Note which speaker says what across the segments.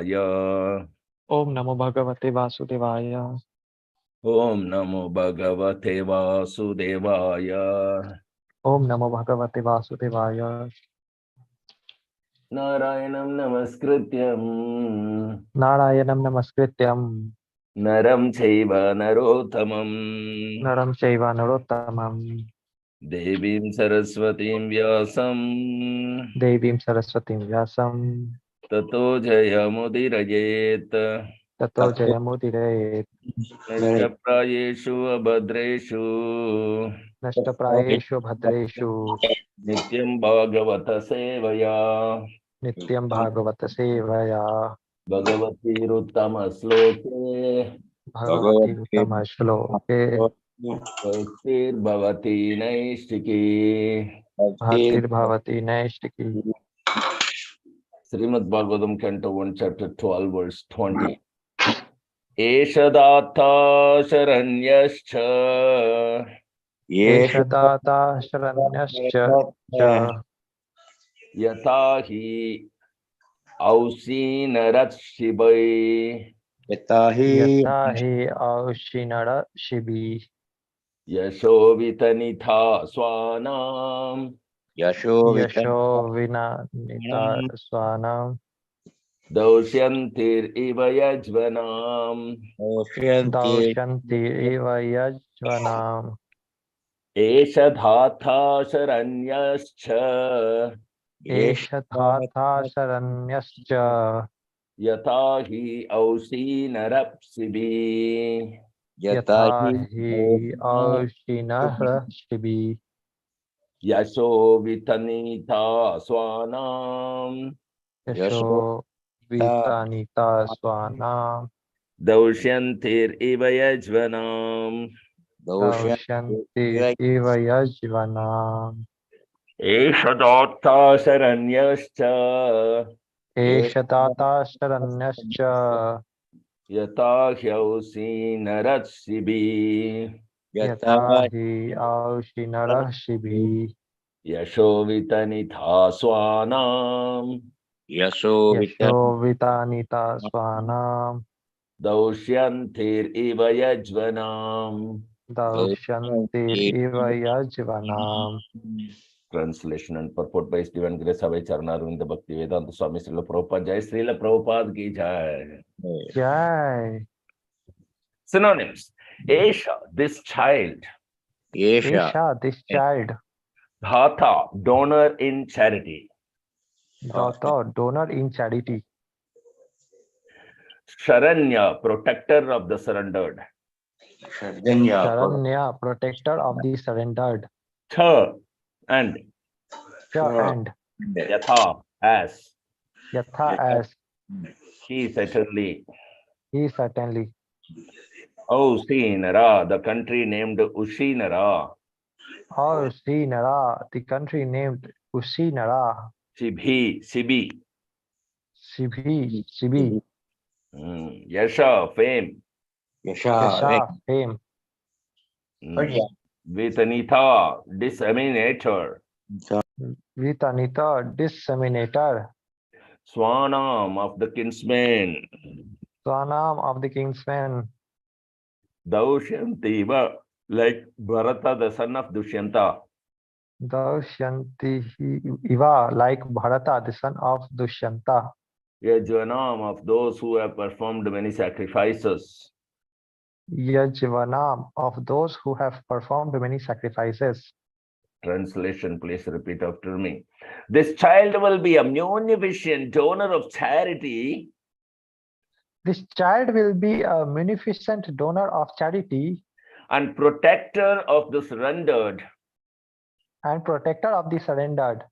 Speaker 1: Vasudevaya.
Speaker 2: Om Namo Bhagavate Vasudevaya.
Speaker 1: Om Namo Bhagavate Vasudevaya.
Speaker 2: Om Namo Bhagavate Vasudevaya.
Speaker 1: Narayanam Namaskrityam
Speaker 2: Narayanam Namaskrityam
Speaker 1: Naram Chaiva Narottamam
Speaker 2: Naram Chaiva Narottamam
Speaker 1: Devim Saraswatim Vyasam
Speaker 2: Devim Saraswatim Vyasam
Speaker 1: Tato Jayamudirayet
Speaker 2: Tato Jayamudire
Speaker 1: Nashtaprayeshu Abhadreshu
Speaker 2: Nashtaprayeshu Bhadreshu
Speaker 1: Nityam Bhagavata Sevaya
Speaker 2: Nityam Bhagavata Sevaya
Speaker 1: Bhagavati Ruttama Sloke
Speaker 2: Bhagavati Uttama Shloke
Speaker 1: Bhaktir Bhavati Naistiki.
Speaker 2: Bhaktir Bhavati Naishtiki.
Speaker 1: Srimad Bhagavatam Canto 1 Chapter 12 Verse 20. Eshadatta Sharanyascha
Speaker 2: Eshadata Sharanyascha
Speaker 1: Yatahi Ausinarat Shibai
Speaker 2: Yatahi Aushinara Shibi
Speaker 1: Yashovitanitha Swanam
Speaker 2: Yasho Vinanita Swanam
Speaker 1: Dausyantir Iva Yajvanam
Speaker 2: Daushanti Iva Yajvanam
Speaker 1: Eshadhatha Sharanyascha
Speaker 2: Eshathatha Saranyascha
Speaker 1: Yatahi Ausinarapsibi
Speaker 2: Yatahi Aushinara Shibi
Speaker 1: Yasho Vitanita Swanam
Speaker 2: Yasho Vitanita Swanam
Speaker 1: Dausyantir Iva Yajvanam
Speaker 2: Daushanti Iva Yajvanam
Speaker 1: Eshadatta Sharanyascha
Speaker 2: Eshatata Saranyascha
Speaker 1: Yatahi Ausinarapsibi
Speaker 2: Yatahi Aushinara Shibi
Speaker 1: Yasho Vitanitha Swanam
Speaker 2: Yasho Vitanita Swanam
Speaker 1: Dausyantir Iva Yajvanam.
Speaker 2: Daushantir Iva Yajvanam.
Speaker 1: Translation and purport by His Divine Grace Abhay Charanarinda Bhakti Vedanta Swami Srila Prabhupada. Jai Srila Prabhupada ki jai.
Speaker 2: Jai.
Speaker 1: Synonyms. Esha, this child.
Speaker 2: Esha, this child.
Speaker 1: Dhata, donor in charity.
Speaker 2: Daughter, donor in charity.
Speaker 1: Sharanya, protector of the surrendered.
Speaker 2: Sharanya, protector of the surrendered.
Speaker 1: Cha, and.
Speaker 2: And.
Speaker 1: Yatha, as.
Speaker 2: Yatha, as.
Speaker 1: He certainly.
Speaker 2: He certainly.
Speaker 1: Ushinara, the country named Ushinara.
Speaker 2: Ushinara, the country named Ushinara.
Speaker 1: Sibi.
Speaker 2: Sibi.
Speaker 1: Yasha, fame.
Speaker 2: Yasha, fame.
Speaker 1: Vitanita, disseminator.
Speaker 2: Vitanita, disseminator.
Speaker 1: Swanam of the kinsman.
Speaker 2: Swanam of the kingsman.
Speaker 1: Daushantiva, like Bharata, the son of Dushyanta.
Speaker 2: Daushanti Iva, like Bharata, the son of Dushyanta.
Speaker 1: Yajvanam, of those who have performed many sacrifices.
Speaker 2: Yajvanam, of those who have performed many sacrifices.
Speaker 1: Translation, please repeat after me. This child will be a munificent donor of charity.
Speaker 2: This child will be a munificent donor of charity.
Speaker 1: And protector of the surrendered.
Speaker 2: And protector of the surrendered.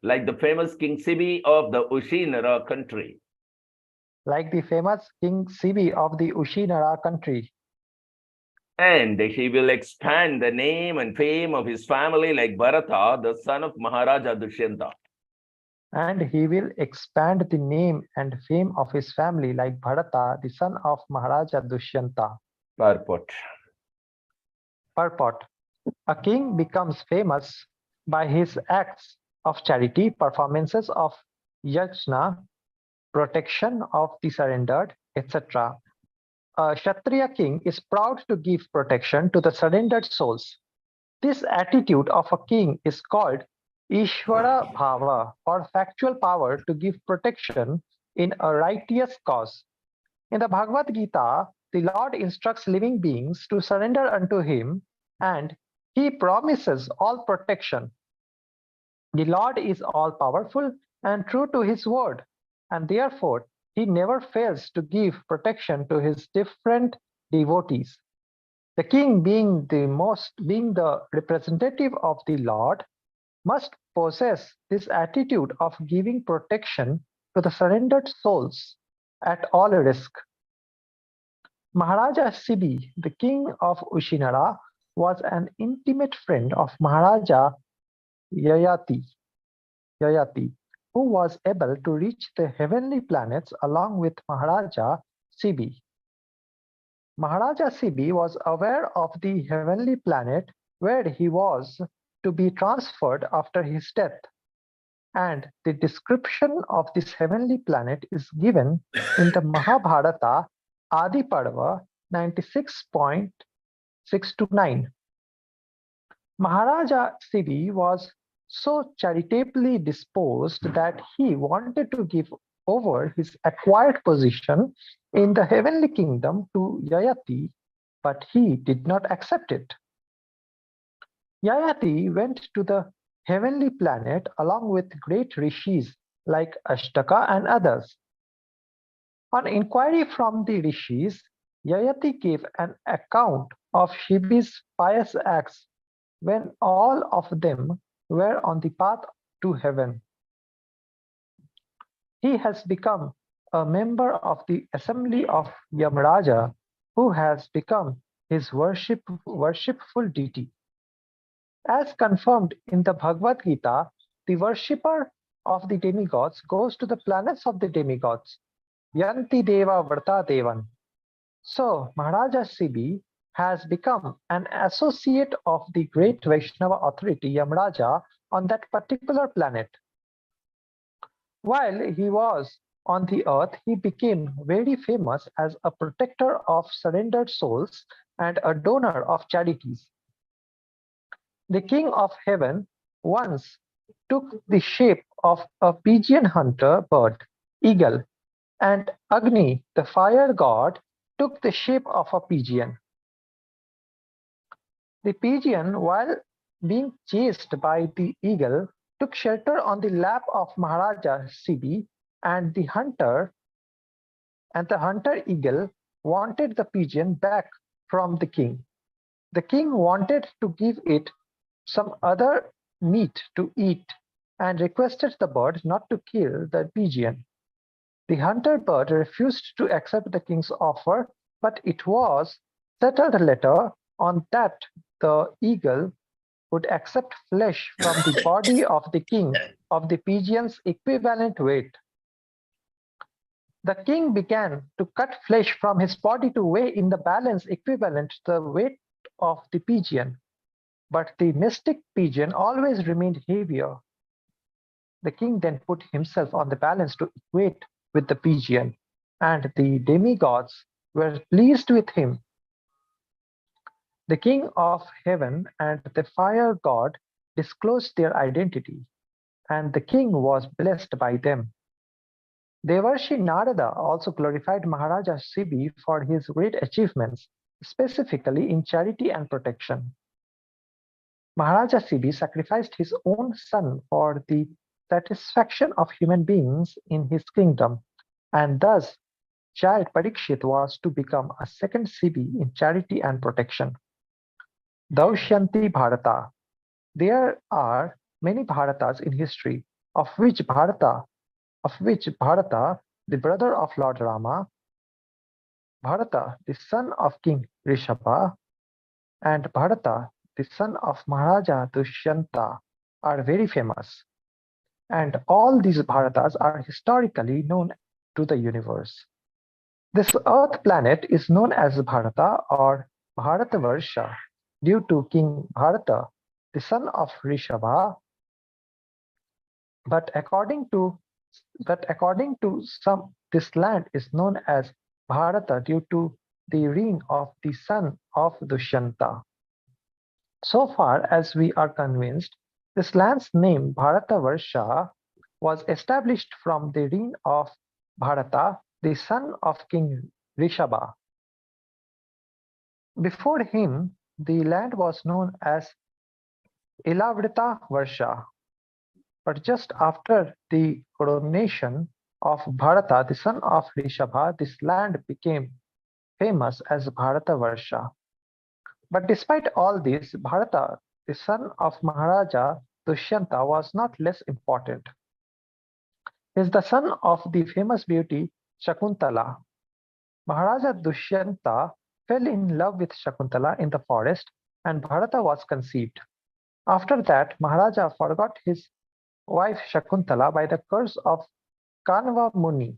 Speaker 1: Like the famous King Sibi of the Ushinara country.
Speaker 2: Like the famous King Sibi of the Ushinara country.
Speaker 1: And he will expand the name and fame of his family like Bharata, the son of Maharaja Dushyanta.
Speaker 2: And he will expand the name and fame of his family like Bharata, the son of Maharaja Dushyanta.
Speaker 1: Purport.
Speaker 2: Purport. A king becomes famous by his acts of charity, performances of yajna, protection of the surrendered, etc. A Kshatriya king is proud to give protection to the surrendered souls. This attitude of a king is called Ishvara Bhava, or factual power to give protection in a righteous cause. In the Bhagavad Gita, the Lord instructs living beings to surrender unto him, and he promises all protection. The Lord is all powerful and true to his word, and therefore he never fails to give protection to his different devotees. The king, being the representative of the Lord, must possess this attitude of giving protection to the surrendered souls at all risk. Maharaja Sibi, the king of Ushinara, was an intimate friend of Maharaja Yayati, who was able to reach the heavenly planets along with Maharaja Sibi. Maharaja Sibi was aware of the heavenly planet where he was to be transferred after his death, and the description of this heavenly planet is given in the Mahabharata Adi Parva 96.6 to 9. Maharaja Sibi was so charitably disposed that he wanted to give over his acquired position in the heavenly kingdom to Yayati, but he did not accept it. Yayati went to the heavenly planet along with great rishis like Ashtaka and others. On inquiry from the rishis, Yayati gave an account of Shibi's pious acts when all of them were on the path to heaven. He has become a member of the assembly of Yamraja, who has become his worshipful deity. As confirmed in the Bhagavad Gita, the worshipper of the demigods goes to the planets of the demigods, Yanti Deva Vrta Devan. So, Maharaja Sibi has become an associate of the great Vaishnava authority Yamraja on that particular planet. While he was on the earth, he became very famous as a protector of surrendered souls and a donor of charities. The king of heaven once took the shape of a pigeon hunter bird, eagle, and Agni, the fire god, took the shape of a pigeon. The pigeon, while being chased by the eagle, took shelter on the lap of Maharaja Sibi, and the hunter eagle wanted the pigeon back from the king. The king wanted to give it some other meat to eat and requested the bird not to kill the pigeon. The hunter bird refused to accept the king's offer, but it was settled later on that the eagle would accept flesh from the body of the king of the pigeon's equivalent weight. The king began to cut flesh from his body to weigh in the balance equivalent to the weight of the pigeon, but the mystic pigeon always remained heavier. The king then put himself on the balance to equate with the pigeon, and the demigods were pleased with him. The king of heaven and the fire god disclosed their identity, and the king was blessed by them. Devarshi Narada also glorified Maharaja Sibi for his great achievements, specifically in charity and protection. Maharaja Sibi sacrificed his own son for the satisfaction of human beings in his kingdom, and thus child Parikshit was to become a second Sibi in charity and protection. Daushyanti Bharata. There are many Bharatas in history, of which Bharata, the brother of Lord Rama, Bharata, the son of King Rishabha, and Bharata, the son of Maharaja Dushyanta, are very famous. And all these Bharatas are historically known to the universe. This earth planet is known as Bharata or Bharatavarsha due to King Bharata, the son of Rishabha. But according to that according to some, this land is known as Bharata due to the reign of the son of Dushyanta. So far as we are convinced, this land's name Bharatavarsha was established from the reign of Bharata, the son of King Rishabha. Before him, the land was known as Ilavrita Varsha, but just after the coronation of Bharata, the son of Rishabha, this land became famous as Bharatavarsha. But despite all this, Bharata, the son of Maharaja Dushyanta, was not less important. He is the son of the famous beauty Shakuntala. Maharaja Dushyanta fell in love with Shakuntala in the forest, and Bharata was conceived. After that, Maharaja forgot his wife Shakuntala by the curse of Kanva Muni,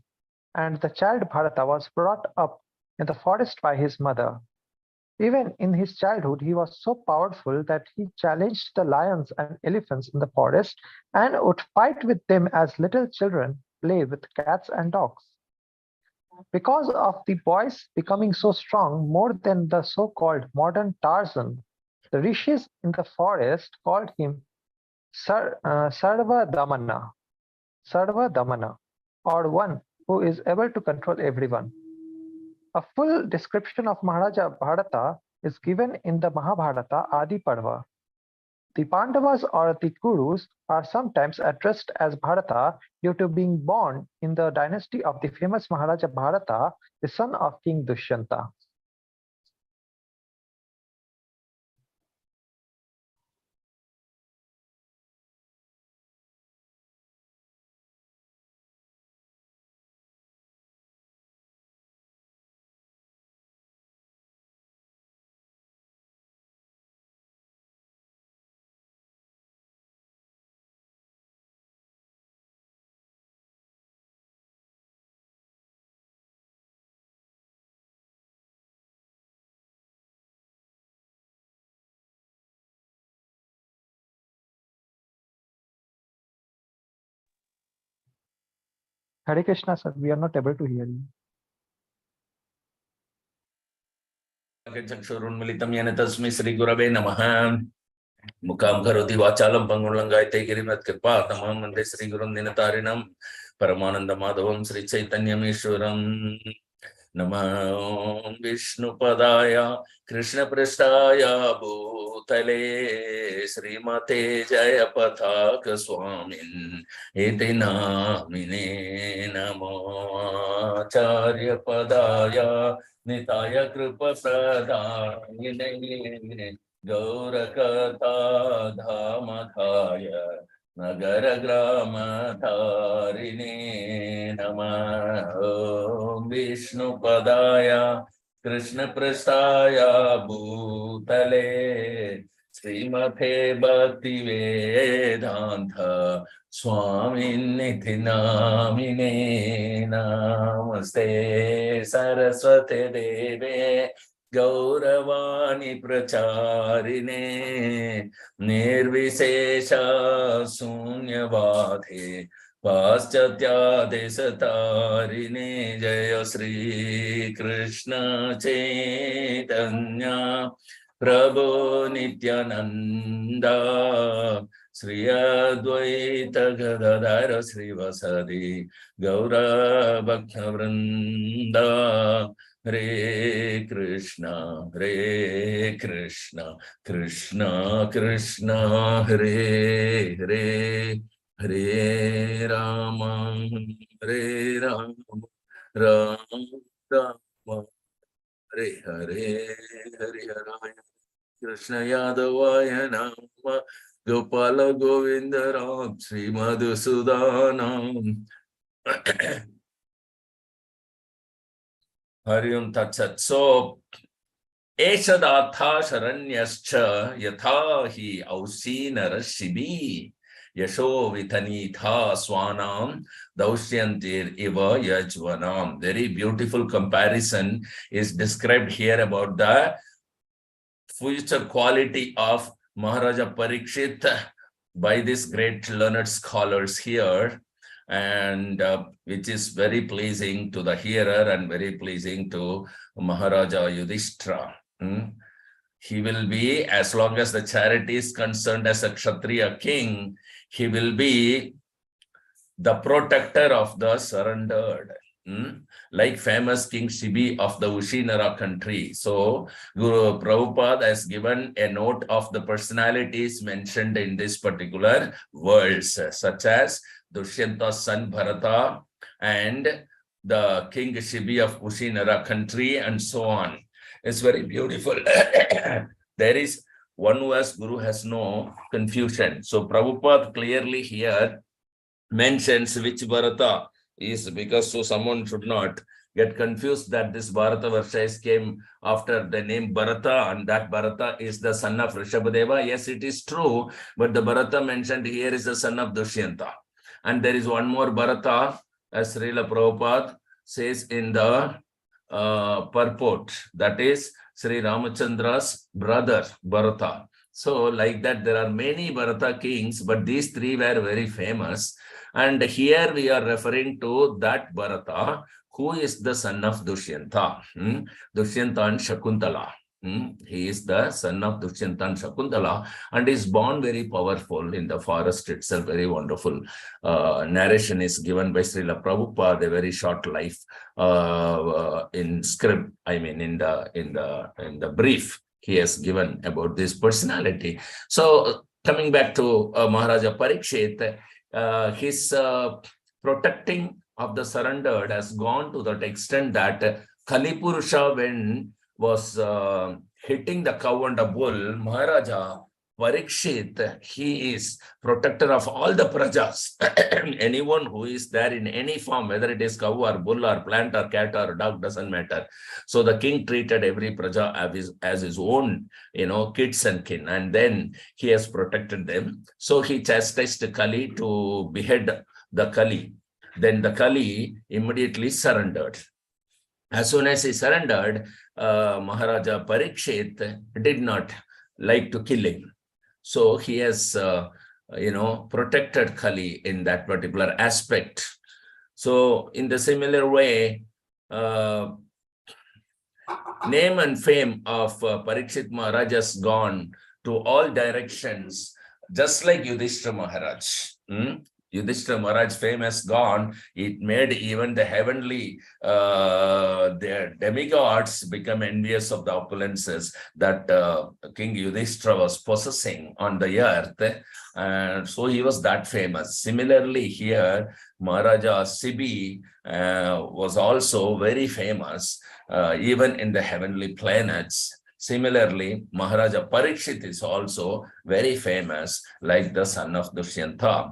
Speaker 2: and the child Bharata was brought up in the forest by his mother. Even in his childhood, he was so powerful that he challenged the lions and elephants in the forest and would fight with them as little children play with cats and dogs. Because of the boys becoming so strong, more than the so-called modern Tarzan, the rishis in the forest called him Sarva Damana, or one who is able to control everyone. A full description of Maharaja Bharata is given in the Mahabharata Adi Parva. The Pandavas or the Kurus are sometimes addressed as Bharata due to being born in the dynasty of the famous Maharaja Bharata, the son of King Dushyanta. Hare Krishna, sir. We are not able to hear you.
Speaker 1: चक्षुरुन्मिलितं येन तस्मै श्रीगुरवे नमः मुखां करोति वाचालं पंगुलंगायते गिरिमत्कृपा तमां वन्दे श्रीगुरुं दिनतारिणं परमानन्दमाधवं श्रीचैतन्यमीश्वरम् नमो विष्णुपदाय कृष्णपृष्ठाय भूतले श्रीमते जयपताक स्वामिन् इति नामिने नमो आचार्यपदाय निताय कृपप्रदायिने गौरकथा धामकाय नगर ग्राम धारिणे नमः ॐ विष्णुपदाय कृष्णपृष्ठाय भूतले श्रीमते भक्तिवेदान्त स्वामिन्निधि नामिने नमस्ते सरस्वते देवे गौरवाणी प्रचारिणे निर्विशेष शून्यवादे पाश्चात्यादेशतारिणे जय श्री कृष्ण चैतन्य प्रभु नित्यानंद श्री अद्वैत गदाधर श्रीवासदि गौर भक्तवृंद हरे कृष्णा कृष्ण कृष्ण हरे हरे हरे राम राम राम हरे हरे हरे हराय कृष्ण यादवाय नमः गोपाल गोविंद राम श्री मधुसूदनम हरि ओम तत्सत्. So एषदाथा शरण्यश्च यथा हि औसीनरशिबि यशो वितनीथा स्वानां दौष्यन्तिर इव यज्वनाम. Very beautiful comparison is described here about the future quality of Maharaja Parikshit by these great learned scholars here. and which is very pleasing to the hearer and very pleasing to Maharaja Yudhishthira. He will be, as long as the charity is concerned, as a Kshatriya king, he will be the protector of the surrendered. Like famous King Shibi of the Ushinara country. So Guru Prabhupada has given a note of the personalities mentioned in this particular verse, such as Dushyanta's son Bharata and the King Shibi of Ushinara country, and so on. It's very beautiful. There is one verse Guru has no confusion. So Prabhupada clearly here mentions which Bharata is, because so someone should not get confused that this Bharata Varshais came after the name Bharata, and that Bharata is the son of Rishabhadeva. Yes, it is true, but the Bharata mentioned here is the son of Dushyanta. And there is one more Bharata, as Srila Prabhupada says in the purport, that is Sri Ramachandra's brother Bharata. So like that, there are many Bharata kings, but these three were very famous. And here we are referring to that Bharata, who is the son of Dushyanta, Dushyanta and Shakuntala. He is the son of Dushyanta and Shakuntala, and is born very powerful in the forest itself. Very wonderful narration is given by Srila Prabhupada, a very short life in script. I mean, in the brief he has given about this personality. So coming back to Maharaja Parikshit, his protecting of the surrendered has gone to that extent that Kalipurusha, when was hitting the cow and the bull, Maharaja Parikshit, he is protector of all the prajas. Anyone who is there in any form, whether it is cow or bull or plant or cat or dog, doesn't matter. So the king treated every praja as his own, kids and kin, and then he has protected them. So he chastised Kali to behead the Kali. Then the Kali immediately surrendered. As soon as he surrendered, Maharaja Parikshit did not like to kill him. So he has, protected Kali in that particular aspect. So in the similar way, name and fame of Parikshit Maharaj has gone to all directions, just like Yudhishthira Maharaj. Yudhishthira Maharaj fame has gone. It made even the heavenly their demigods become envious of the opulences that King Yudhishthira was possessing on the earth. And so he was that famous. Similarly here, Maharaja Sibi was also very famous, even in the heavenly planets. Similarly, Maharaja Parikshit is also very famous, like the son of Dushyanta.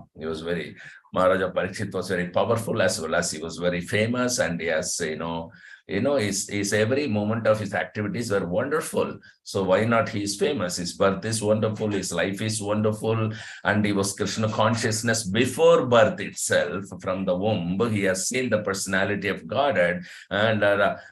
Speaker 1: Maharaja Parikshit was very powerful, as well as he was very famous, and he has, his every moment of his activities were wonderful. So why not? He is famous. His birth is wonderful. His life is wonderful. And he was Krishna consciousness before birth itself. From the womb, he has seen the personality of Godhead. And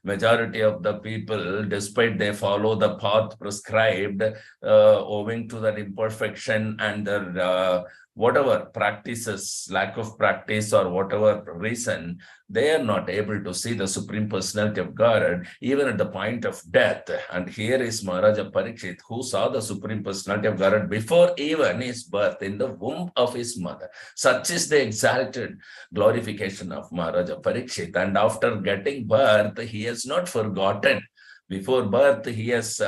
Speaker 1: majority of the people, despite they follow the path prescribed, owing to that imperfection and their whatever practices, lack of practice or whatever reason, they are not able to see the Supreme Personality of God, even at the point of death. And here is Maharaja Parikshit, who saw the Supreme Personality of God before even his birth in the womb of his mother. Such is the exalted glorification of Maharaja Parikshit. And after getting birth, he has not forgotten. Before birth, he has,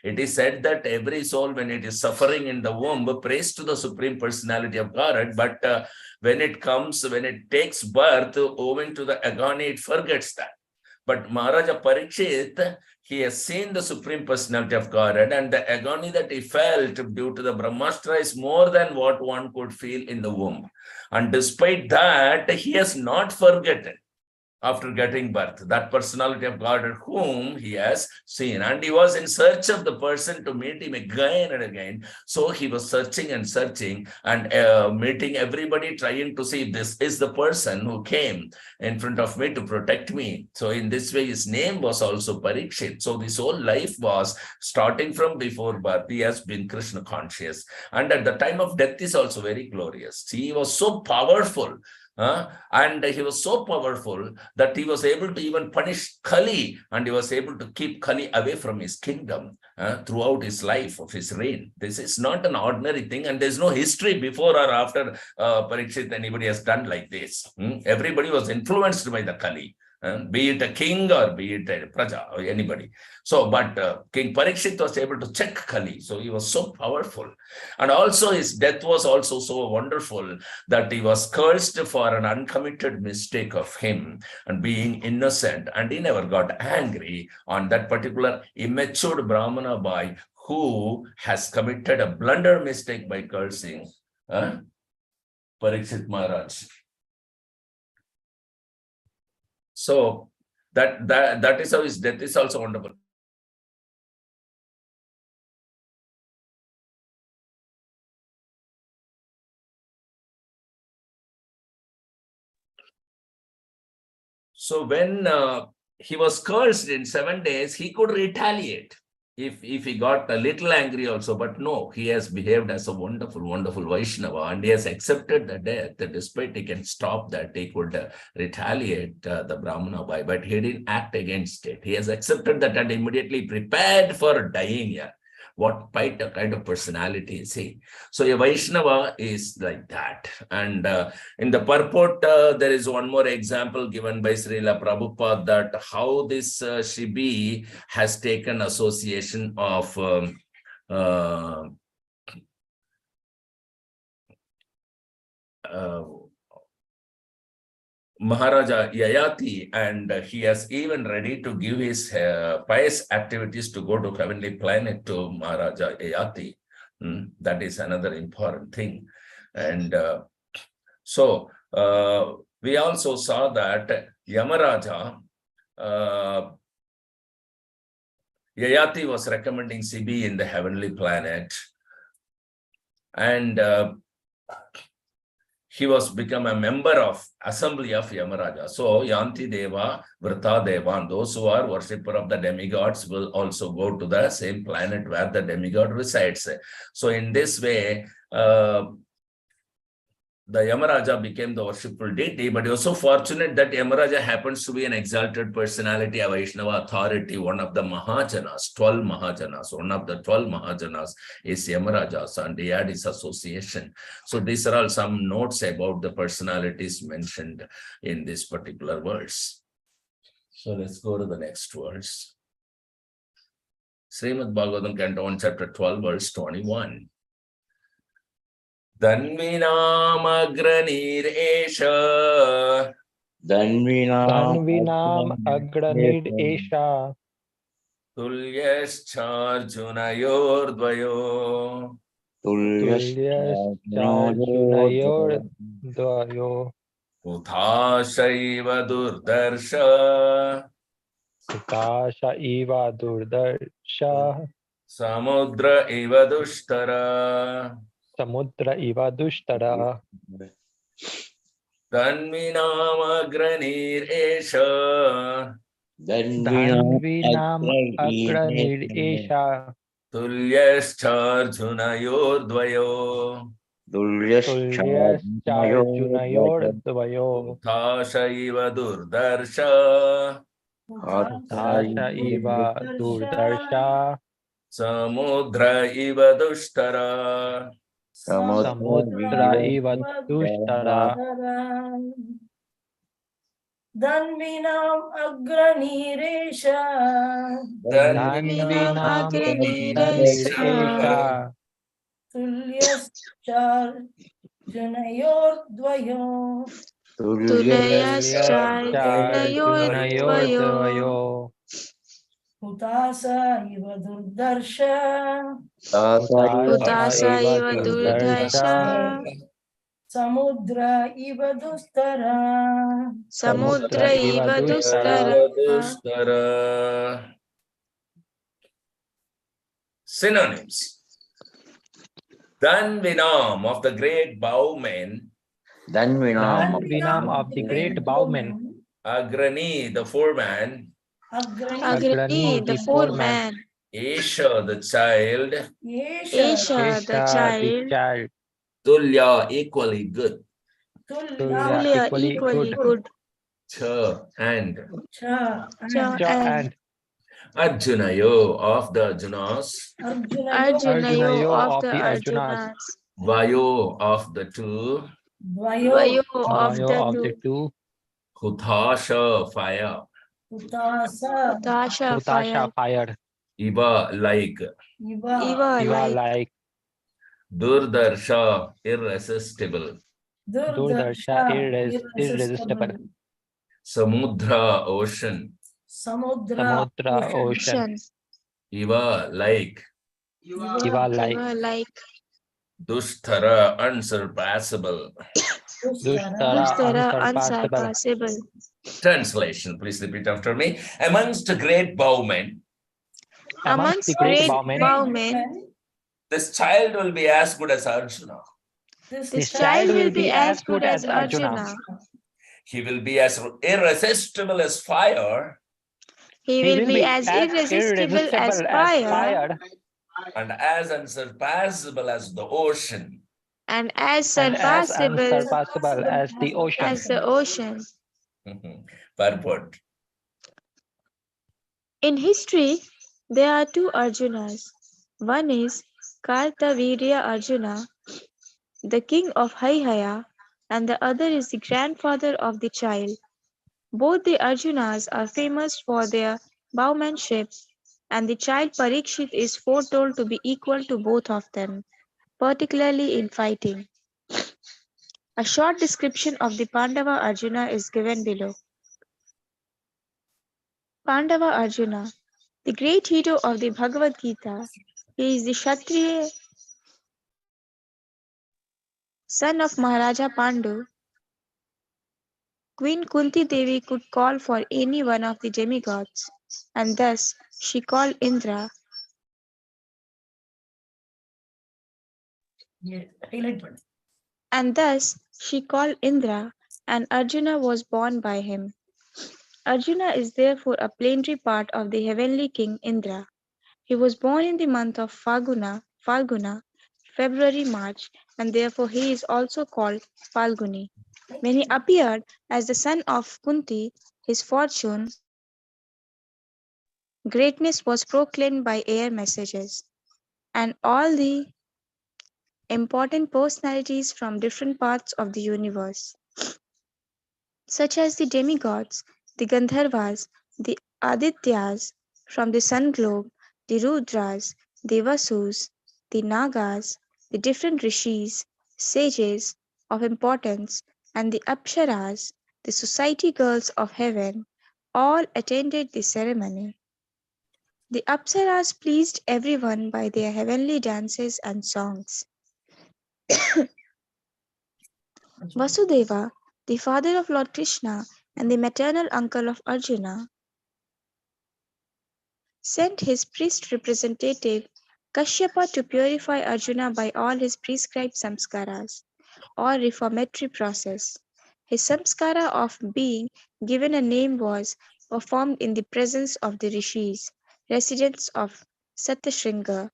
Speaker 1: it is said that every soul, when it is suffering in the womb, prays to the Supreme Personality of God. But when it takes birth, owing to the agony, it forgets that. But Maharaja Parikshit, he has seen the Supreme Personality of Godhead, and the agony that he felt due to the Brahmastra is more than what one could feel in the womb. And despite that, he has not forgotten. After getting birth, that personality of God whom he has seen. And he was in search of the person to meet him again and again. So he was searching and searching and meeting everybody, trying to see if this is the person who came in front of me to protect me. So in this way, his name was also Parikshit. So this whole life was starting from before birth. He has been Krishna conscious. And at the time of death is also very glorious. He was so powerful. And he was so powerful that he was able to even punish Kali, and he was able to keep Kali away from his kingdom throughout his life of his reign. This is not an ordinary thing, and there's no history before or after Parikshit anybody has done like this. Everybody was influenced by the Kali. Be it a king or be it a praja or anybody. So, but King Parikshit was able to check Kali. So he was so powerful. And also his death was also so wonderful that he was cursed for an uncommitted mistake of him and being innocent. And he never got angry on that particular immature Brahmana boy who has committed a blunder mistake by cursing Parikshit Maharaj. So that is how his death is also wonderful. So when he was cursed in 7 days, he could retaliate if he got a little angry also, but no, he has behaved as a wonderful, wonderful Vaishnava, and he has accepted the death. Despite he can stop that, he could retaliate the Brahmana boy, but he didn't act against it. He has accepted that and immediately prepared for dying. Yeah. What kind of personality is he? So a Vaishnava is like that. And in the purport, there is one more example given by Srila Prabhupada that how this Shibi has taken association of Maharaja Yayati, and he has even ready to give his pious activities to go to heavenly planet to Maharaja Yayati. That is another important thing. And so we also saw that Yamaraja, Yayati was recommending Sibi in the heavenly planet, and he was become a member of assembly of Yamaraja. So Yanti Deva, Vrta Deva, and those who are worshipper of the demigods will also go to the same planet where the demigod resides. So in this way, the Yamaraja became the worshipful deity, but he was so fortunate that Yamaraja happens to be an exalted personality, a Vaishnava authority, one of the Mahajanas, 12 Mahajanas. One of the 12 Mahajanas is Yamaraja, and he had his association. So these are all some notes about the personalities mentioned in this particular verse. So let's go to the next verse. Srimad Bhagavatam, Canto 1, Chapter 12, verse 21. Danvinam agranir esha.
Speaker 2: Danvinam agranid esha.
Speaker 1: Tulyascharjunayor dvayo.
Speaker 2: Tulyascharjunayor dvayo.
Speaker 1: Uthashaiva durdarsha.
Speaker 2: Utasha iva durdarsha.
Speaker 1: Samudra iva dushtara.
Speaker 2: Samudra iva dushtara.
Speaker 1: Danvinam agranir esha.
Speaker 2: Danvinam agranid esha.
Speaker 1: Tulyascharjunayor dvayo.
Speaker 2: Tulyascharjunayor dvayo.
Speaker 1: Uthashaiva durdarsha.
Speaker 2: Utasha iva durdarsha.
Speaker 1: Samudra iva dushtara.
Speaker 2: Samudra iva dushtara.
Speaker 3: Danvinam agraniresha.
Speaker 2: Danvinam agraniresha.
Speaker 3: Tulyascharjunayor dvayo.
Speaker 2: Tulyascharjunayor dvayo.
Speaker 3: Utasa iva durdarsha.
Speaker 2: Utasa iva durdarsha.
Speaker 3: Samudra iva dustara.
Speaker 2: Samudra iva dustara.
Speaker 1: Synonyms. Danvinam of the great bowmen.
Speaker 2: Danvinam of the great bowmen.
Speaker 1: Agrani the foreman.
Speaker 2: Agrani the foreman.
Speaker 1: Esha the child.
Speaker 3: Esha
Speaker 2: the child.
Speaker 1: Tulya equally good.
Speaker 3: Tulya
Speaker 2: Equally
Speaker 4: equally
Speaker 2: good.
Speaker 4: good.
Speaker 1: Cha and
Speaker 3: Cha
Speaker 4: Cha
Speaker 3: and
Speaker 2: Cha
Speaker 4: and
Speaker 2: and
Speaker 1: Arjunayo of the Arjunas,
Speaker 3: Arjunayo
Speaker 4: Arjunayo
Speaker 2: Arjunayo
Speaker 4: of
Speaker 2: of
Speaker 4: the
Speaker 2: the Arjunas,
Speaker 4: Arjunas.
Speaker 1: Vayo of the two,
Speaker 3: Dvayo
Speaker 4: Vayo of
Speaker 2: Vayo
Speaker 4: the
Speaker 2: of the
Speaker 4: two.
Speaker 2: two,
Speaker 1: Hutasha fire,
Speaker 3: Utasa
Speaker 4: Hutasha
Speaker 2: Hutasha
Speaker 4: fire.
Speaker 2: fire,
Speaker 1: Iva like,
Speaker 3: Iva
Speaker 4: Eva
Speaker 2: Shiva
Speaker 4: like
Speaker 2: like,
Speaker 1: Durdarsha irresistible,
Speaker 2: Durdarsha
Speaker 3: Durdarsha
Speaker 2: irresistible,
Speaker 3: irresistible.
Speaker 1: Samudra ocean,
Speaker 3: Samudra
Speaker 2: Samudra
Speaker 3: ocean.
Speaker 2: ocean,
Speaker 4: ocean.
Speaker 1: Iva like,
Speaker 2: Shiva like,
Speaker 4: Eva like
Speaker 1: Dusthara unsurpassable.
Speaker 3: Dustara
Speaker 2: Dushtara
Speaker 4: Dustara
Speaker 2: unsurpassable.
Speaker 4: unsurpassable.
Speaker 1: Translation, please repeat after me. Amongst great bowmen,
Speaker 2: Amongst the
Speaker 4: Amongst
Speaker 2: great
Speaker 4: great
Speaker 2: bowmen,
Speaker 4: bowmen,
Speaker 1: this child will be as good as Arjuna.
Speaker 4: this
Speaker 2: this
Speaker 4: child
Speaker 2: child
Speaker 4: will
Speaker 2: will
Speaker 4: be
Speaker 2: be
Speaker 4: as
Speaker 2: as
Speaker 4: good
Speaker 2: good
Speaker 4: as
Speaker 2: as Arjuna.
Speaker 4: Arjuna.
Speaker 1: He will be as irresistible as fire
Speaker 4: He
Speaker 2: He
Speaker 4: will
Speaker 2: will
Speaker 4: be
Speaker 2: be
Speaker 4: as
Speaker 2: as
Speaker 4: irresistible as
Speaker 2: irresistible as
Speaker 4: fire
Speaker 2: fire
Speaker 1: and as unsurpassable as the ocean.
Speaker 4: and as
Speaker 2: and as
Speaker 4: surpassable
Speaker 2: unsurpassable as the ocean.
Speaker 4: as the ocean.
Speaker 1: Purport.
Speaker 4: In history, there are two Arjunas. One is Kartavirya Arjuna, the king of Haihaya, and the other is the grandfather of the child. Both the Arjunas are famous for their bowmanship, and the child Parikshit is foretold to be equal to both of them, particularly in fighting. A short description of the Pandava Arjuna is given below. Pandava Arjuna, the great hero of the Bhagavad Gita, he is the Kshatriya son of Maharaja Pandu. Queen Kunti Devi could call for any one of the demigods, and thus she called Indra.
Speaker 3: highlight பண்ணு.
Speaker 4: And thus she called Indra, and Arjuna was born by him. Arjuna is therefore a planetary part of the heavenly king Indra. He was born in the month of Falguna, February, March, and therefore he is also called Falguni. When he appeared as the son of Kunti, his fortune, greatness was proclaimed by air messages, and all the important personalities from different parts of the universe, such as the demigods, the Gandharvas, the Adityas from the sun globe, the Rudras, the Vasus, the Nagas, the different rishis, sages of importance, and the Apsaras, the society girls of heaven, all attended the ceremony. The Apsaras pleased everyone by their heavenly dances and songs. Vasudeva, the father of Lord Krishna and the maternal uncle of Arjuna, sent his priest representative Kashyapa to purify Arjuna by all his prescribed samskaras or reformatory process. His samskara of being given a name was performed in the presence of the rishis, residents of Satyashringa.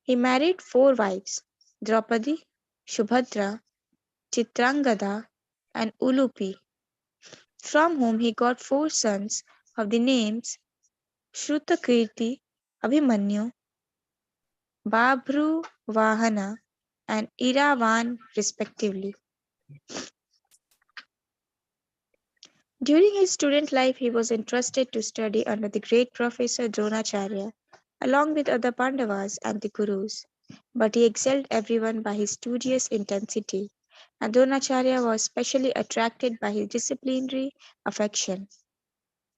Speaker 4: He married 4 wives: Draupadi, Shubhadra, Chitrangada, and Ulupi, from whom he got 4 sons of the names Shrutakirti, Abhimanyu, Babhruvahana, and Iravan respectively. During his student life, he was entrusted to study under the great professor Dronacharya, along with other Pandavas and the Gurus. But he excelled everyone by his studious intensity, and Dronacharya was specially attracted by his disciplinary affection.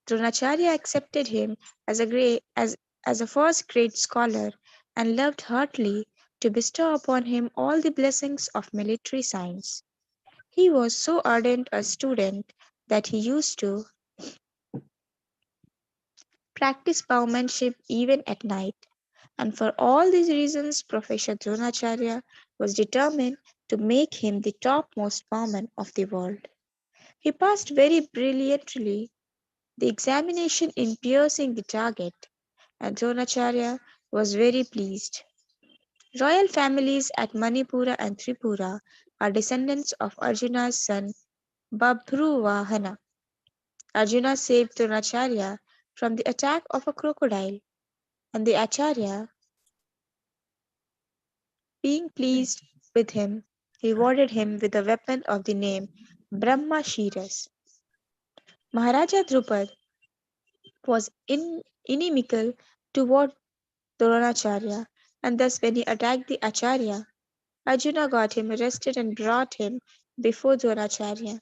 Speaker 4: Dronacharya accepted him as a first grade scholar and loved heartily to bestow upon him all the blessings of military science. He was so ardent a student that he used to practice bowmanship even at night, and for all these reasons, Professor Dronacharya was determined to make him the topmost bowman of the world. He passed very brilliantly the examination in piercing the target, and Dronacharya was very pleased. Royal families at Manipura and Tripura are descendants of Arjuna's son Babhruvahana. Arjuna saved Dronacharya from the attack of a crocodile, and the Acharya, being pleased with him, rewarded him with a weapon of the name Brahmashiras. Maharaja Drupad was inimical toward Dronacharya, and thus when he attacked the Acharya, Arjuna got him arrested and brought him before Dronacharya.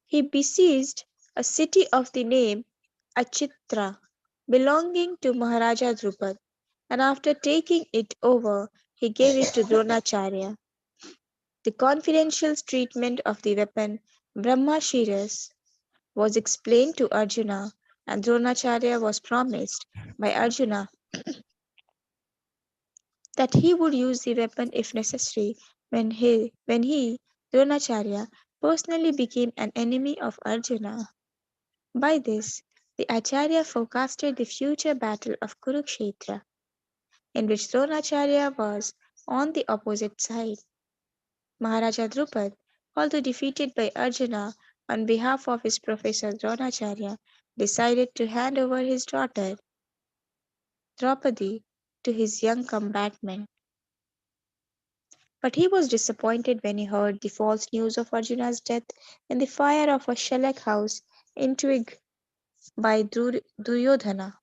Speaker 4: He besieged a city of the name Achitra, belonging to Maharaja Drupad, and after taking it over, he gave it to Dronacharya. The confidential treatment of the weapon Brahmashiras was explained to Arjuna, and Dronacharya was promised by Arjuna that he would use the weapon if necessary when he Dronacharya, personally became an enemy of Arjuna. By this, the Acharya forecasted the future battle of Kurukshetra, in which Dronacharya was on the opposite side. Maharaja Drupad, although defeated by Arjuna on behalf of his professor Dronacharya, decided to hand over his daughter Draupadi to his young combatant. But he was disappointed when he heard the false news of Arjuna's death in the fire of a Shalak house intrigued by Duryodhana.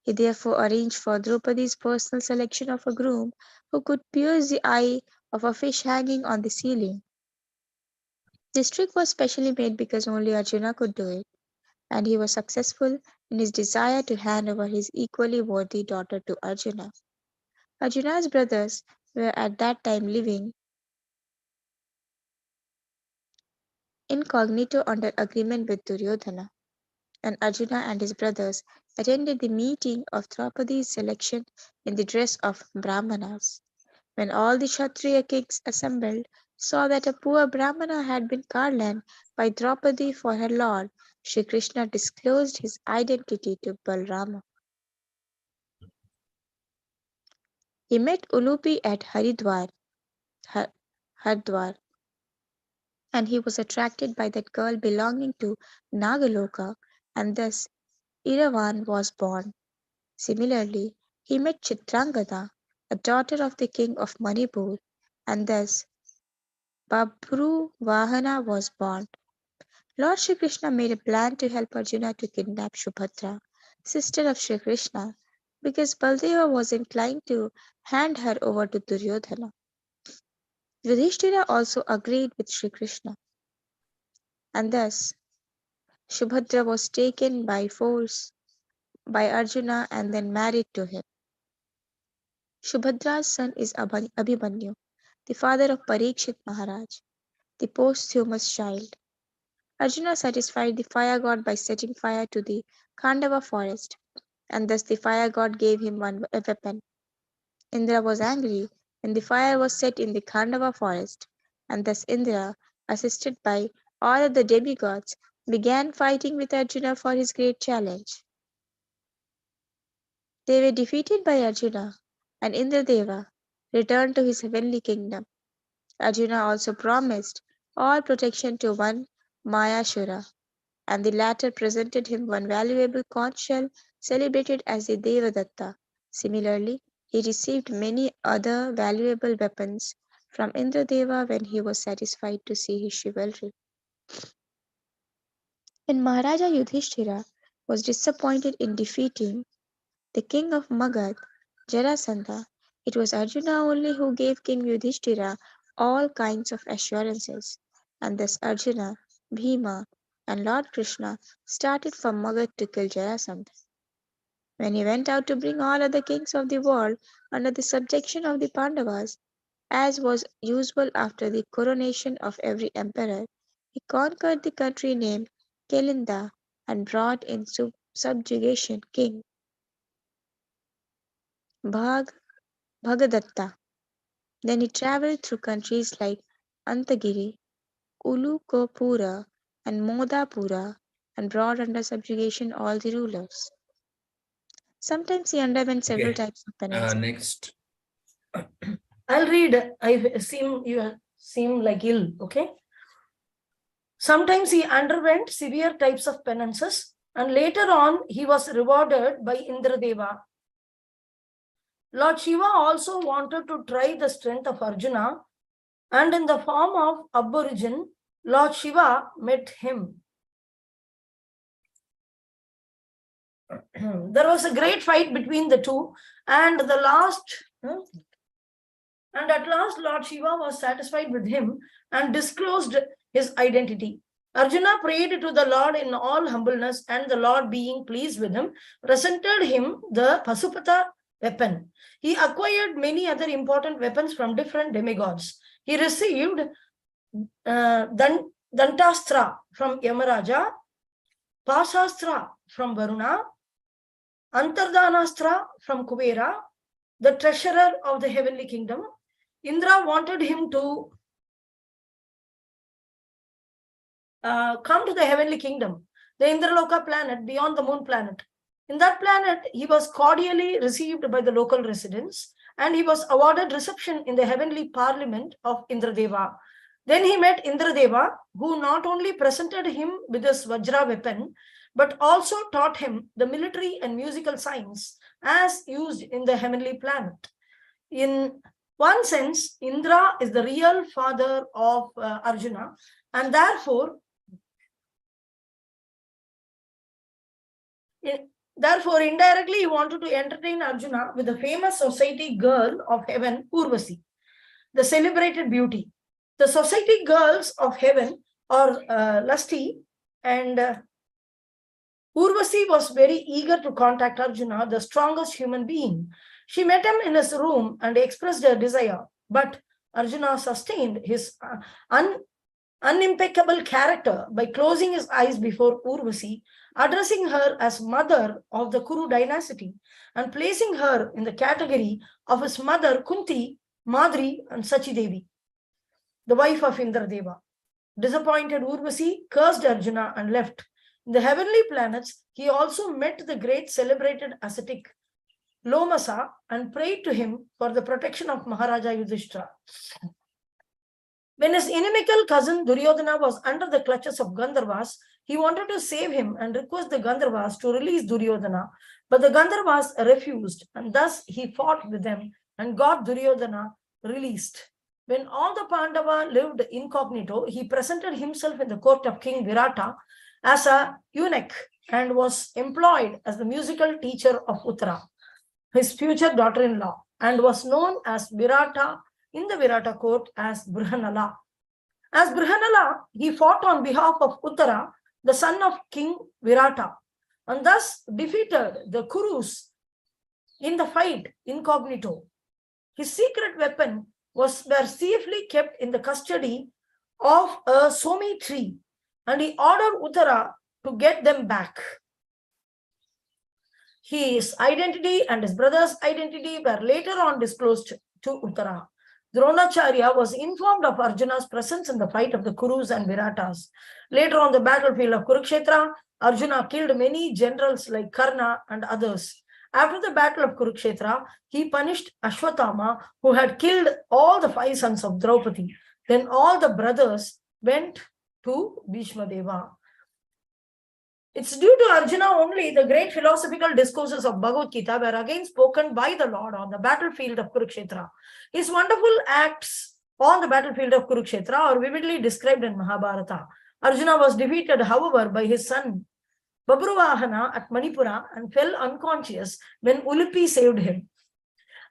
Speaker 4: He therefore arranged for Draupadi's personal selection of a groom who could pierce the eye of a fish hanging on the ceiling. This trick was specially made because only Arjuna could do it, and he was successful in his desire to hand over his equally worthy daughter to Arjuna. Arjuna's brothers were at that time living incognito under agreement with Duryodhana, and Arjuna and his brothers attended the meeting of Draupadi's selection in the dress of Brahmanas. When all the Kshatriya kings assembled saw that a poor Brahmana had been garlanded by Draupadi for her lord, Shri Krishna disclosed his identity to Balrama. He met Ulupi at Haridwar, and he was attracted by that girl belonging to Nagaloka, and thus Iravan was born. Similarly, he met Chitrangada, a daughter of the king of Manipur, and thus Babhruvahana was born. Lord Shri Krishna made a plan to help Arjuna to kidnap Subhadra, sister of Shri Krishna, because Baldeva was inclined to hand her over to Duryodhana. Yudhishthira also agreed with Shri Krishna, and thus Subhadra was taken by force by Arjuna and then married to him. Subhadra's son is Abhimanyu, the father of Parikshit Maharaj, the posthumous child. Arjuna satisfied the fire god by setting fire to the Khandava forest, and thus the fire god gave him a weapon. Indra was angry when the fire was set in the Khandava forest, and thus Indra, assisted by all other demigods, began fighting with Arjuna for his great challenge. They were defeated by Arjuna, and Indradeva returned to his heavenly kingdom. Arjuna also promised all protection to one Mayashura, and the latter presented him one valuable conch shell celebrated as the Devadatta. Similarly, he received many other valuable weapons from Indradeva when he was satisfied to see his chivalry. When Maharaja Yudhishthira was disappointed in defeating the king of Magad, Jarasandha, it was Arjuna only who gave King Yudhishthira all kinds of assurances, and thus Arjuna, Bhima, and Lord Krishna started for Magad to kill Jarasandha. When he went out to bring all other kings of the world under the subjection of the Pandavas, as was usual after the coronation of every emperor, he conquered the country named Kelinda and brought in subjugation King Bhagadatta. Then he travelled through countries like Antagiri, Ulukopura, and Modapura and brought under subjugation all the rulers. Sometimes he underwent several
Speaker 1: Okay.
Speaker 4: types of penances.
Speaker 1: Next.
Speaker 3: I'll read. You seem like ill. Okay. Sometimes he underwent severe types of penances, and later on he was rewarded by Indradeva. Lord Shiva also wanted to try the strength of Arjuna, and in the form of aborigine, Lord Shiva met him. There was a great fight between the two, and at last Lord Shiva was satisfied with him and disclosed his identity. Arjuna prayed to the Lord in all humbleness, and the Lord, being pleased with him, presented him the Pasupata weapon. He acquired many other important weapons from different demigods. He received Dantastra from Yamaraja, Pasastra from Varuna, Antardhanastra from Kubera, the treasurer of the heavenly kingdom. Indra wanted him to come to the heavenly kingdom, the Indraloka planet beyond the moon planet. In that planet, he was cordially received by the local residents, and he was awarded reception in the heavenly parliament of Indradeva. Then he met Indradeva, who not only presented him with his Vajra weapon, but also taught him the military and musical science as used in the heavenly planet. In one sense, Indra is the real father of Arjuna, and therefore, indirectly, he wanted to entertain Arjuna with the famous society girl of heaven, Urvasi, the celebrated beauty. The society girls of heaven are lusty, and Urvasi was very eager to contact Arjuna, the strongest human being. She met him in his room and expressed her desire, but Arjuna sustained his unimpeccable character by closing his eyes before Urvasi, addressing her as mother of the Kuru dynasty, and placing her in the category of his mother Kunti, Madri, and Sachidevi, the wife of Indradeva. Disappointed, Urvasi cursed Arjuna and left. In the heavenly planets, he also met the great celebrated ascetic Lomasa and prayed to him for the protection of Maharaja Yudhishthira. When his inimical cousin Duryodhana was under the clutches of Gandharvas, he wanted to save him and request the Gandharvas to release Duryodhana, but the Gandharvas refused, and thus he fought with them and got Duryodhana released. When all the Pandava lived incognito, he presented himself in the court of King Virata as a eunuch and was employed as the musical teacher of Uttara, his future daughter-in-law, and was known as Virata in the Virata court as Brihanala. As Brihanala, he fought on behalf of Uttara, the son of King Virata, and thus defeated the Kurus in the fight incognito. His secret weapon were safely kept in the custody of a Somi tree, and he ordered Uttara to get them back. His identity and his brother's identity were later on disclosed to Uttara. Dronacharya was informed of Arjuna's presence in the fight of the Kurus and Viratas. Later on the battlefield of Kurukshetra, Arjuna killed many generals like Karna and others. After the battle of Kurukshetra, he punished Ashwatthama, who had killed all the 5 sons of Draupadi. Then all the brothers went to Bhishma Deva. It's due to Arjuna only the great philosophical discourses of Bhagavad Gita were again spoken by the Lord on the battlefield of Kurukshetra. His wonderful acts on the battlefield of Kurukshetra are vividly described in Mahabharata. Arjuna was defeated, however, by his son Babruvahana at Manipura and fell unconscious when Ulupi saved him.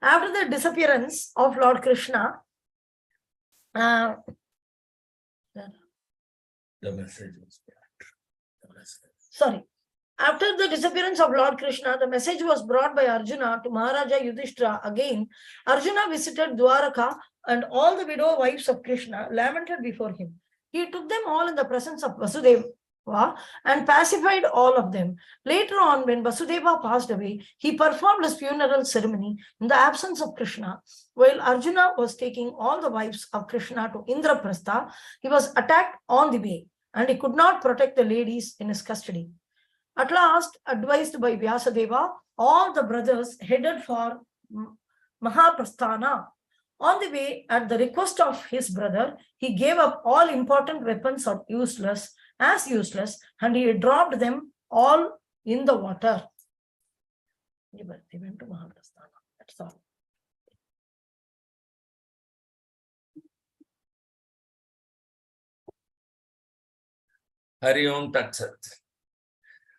Speaker 3: After the disappearance of Lord Krishna,
Speaker 1: The message was
Speaker 3: After the disappearance of Lord Krishna, the message was brought by Arjuna to Maharaja Yudhishthira again. Arjuna visited Dwaraka, and all the widow wives of Krishna lamented before him. He took them all in the presence of Vasudeva and pacified all of them. Later on, when Vasudeva passed away, he performed his funeral ceremony in the absence of Krishna. While Arjuna was taking all the wives of Krishna to Indraprastha, he was attacked on the way, and he could not protect the ladies in his custody. At last, advised by Vyasadeva, all the brothers headed for Mahaprasthana. On the way, at the request of his brother, he gave up all important weapons as useless, and he dropped them all in the water. They went to Mahaprasthana. That's all.
Speaker 1: Hari Om Tat Sat.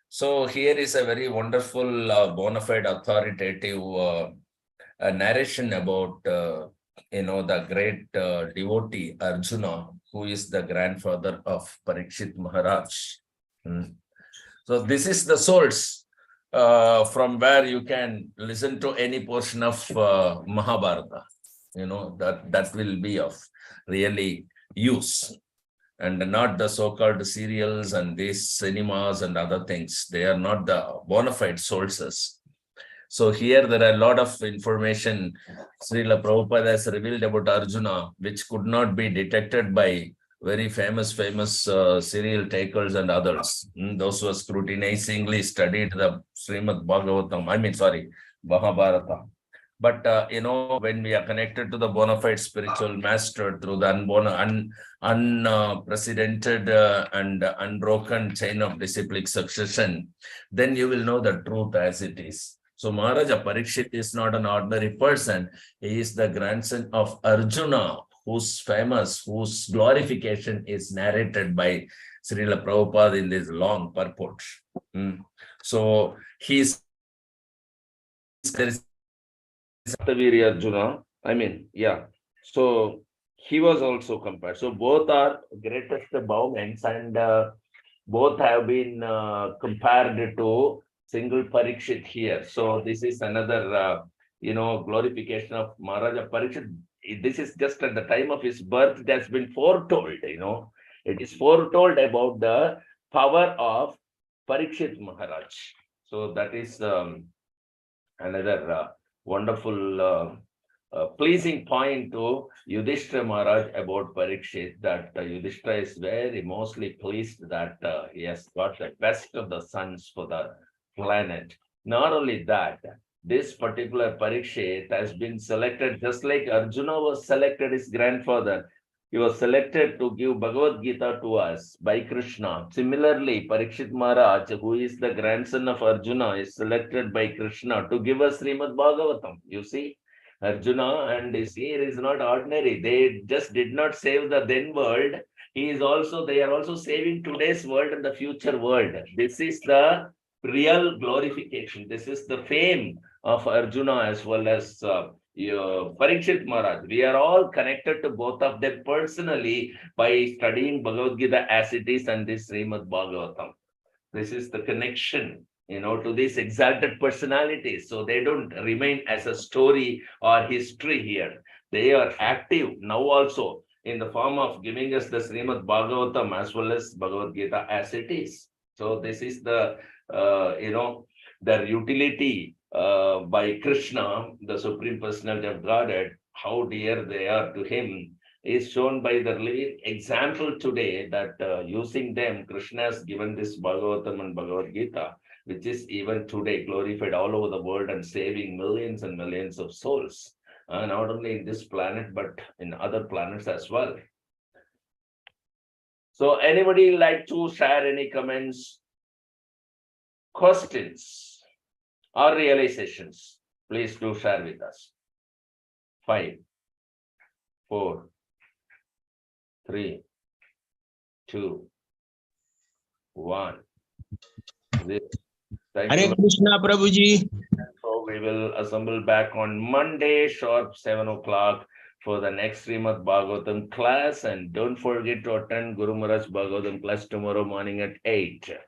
Speaker 1: So here is a very wonderful, bona fide, authoritative narration about the great devotee Arjuna, who is the grandfather of Parikshit Maharaj. So this is the source from where you can listen to any portion of Mahabharata. That will be of really use, and not the so-called serials and these cinemas and other things. They are not the bona fide sources. So here there are a lot of information Srila Prabhupada has revealed about Arjuna, which could not be detected by very famous serial takers and others. Those who scrutinizingly studied the Srimad Bhagavatam, Mahabharata. But, when we are connected to the bona fide spiritual master through the unprecedented and unbroken chain of disciplic succession, then you will know the truth as it is. So Maharaja Parikshit is not an ordinary person. He is the grandson of Arjuna, whose glorification is narrated by Srila Prabhupada in this long purport. So he's Arjuna. So he was also compared. So both are greatest bowmen, and both have been compared to single Parikshit here. So this is another, glorification of Maharaja Parikshit. This is just at the time of his birth. It has been foretold. It is foretold about the power of Parikshit Maharaj. So that is another wonderful, pleasing point to Yudhishthira Maharaj about Parikshit, that Yudhishthira is very mostly pleased that he has got the best of the sons for the planet. Not only that, this particular Parikshit has been selected just like Arjuna was selected, his grandfather. He was selected to give Bhagavad Gita to us by Krishna. Similarly, Parikshit Maharaj, who is the grandson of Arjuna, is selected by Krishna to give us Srimad Bhagavatam. You see, Arjuna and his here is not ordinary. They just did not save the then world. They are also saving today's world and the future world. This is the real glorification. This is the fame of Arjuna as well as Parikshit Maharaj. We are all connected to both of them personally by studying Bhagavad Gita as it is and this Srimad Bhagavatam. This is the connection, to these exalted personalities. So they don't remain as a story or history here. They are active now also in the form of giving us the Srimad Bhagavatam as well as Bhagavad Gita as it is. So this is the, their utility by Krishna, the Supreme Personality of Godhead, how dear they are to him, is shown by the living example today that using them, Krishna has given this Bhagavatam and Bhagavad Gita, which is even today glorified all over the world and saving millions and millions of souls, not only in this planet, but in other planets as well. So anybody like to share any comments, questions, or realizations? Please do share with us. 5, 4, 3, 2, 1.
Speaker 5: Hare Krishna, Prabhuji.
Speaker 1: So we will assemble back on Monday, sharp 7 o'clock for the next Srimad Bhagavatam class. And don't forget to attend Guru Maharaj Bhagavatam class tomorrow morning at 8.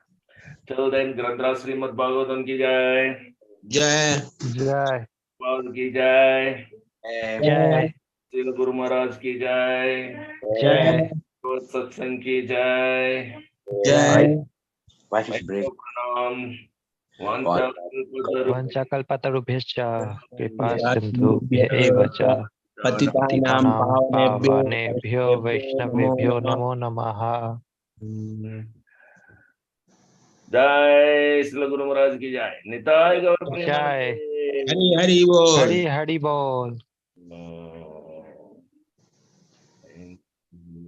Speaker 1: Till then, Grandra Srimad Bhagavatam ki jai.
Speaker 5: Jai.
Speaker 2: Jai.
Speaker 1: Bhagavad ki jai.
Speaker 2: Jai.
Speaker 1: Srila Guru Maharaj ki jai.
Speaker 2: Jai.
Speaker 1: Satsang ki jai.
Speaker 5: Jai.
Speaker 1: Pranam.
Speaker 2: Vanchakalpatarubhyascha kripasindhubhya eva cha
Speaker 5: Patitanam
Speaker 2: pavanebhyo vaishnavebhyo namo namaha.
Speaker 1: Jai Srila Guru Maharaj ki jai. Nitai Gaur
Speaker 2: Jai.
Speaker 5: Hari Hari Bol.
Speaker 2: Hari Hari Bol.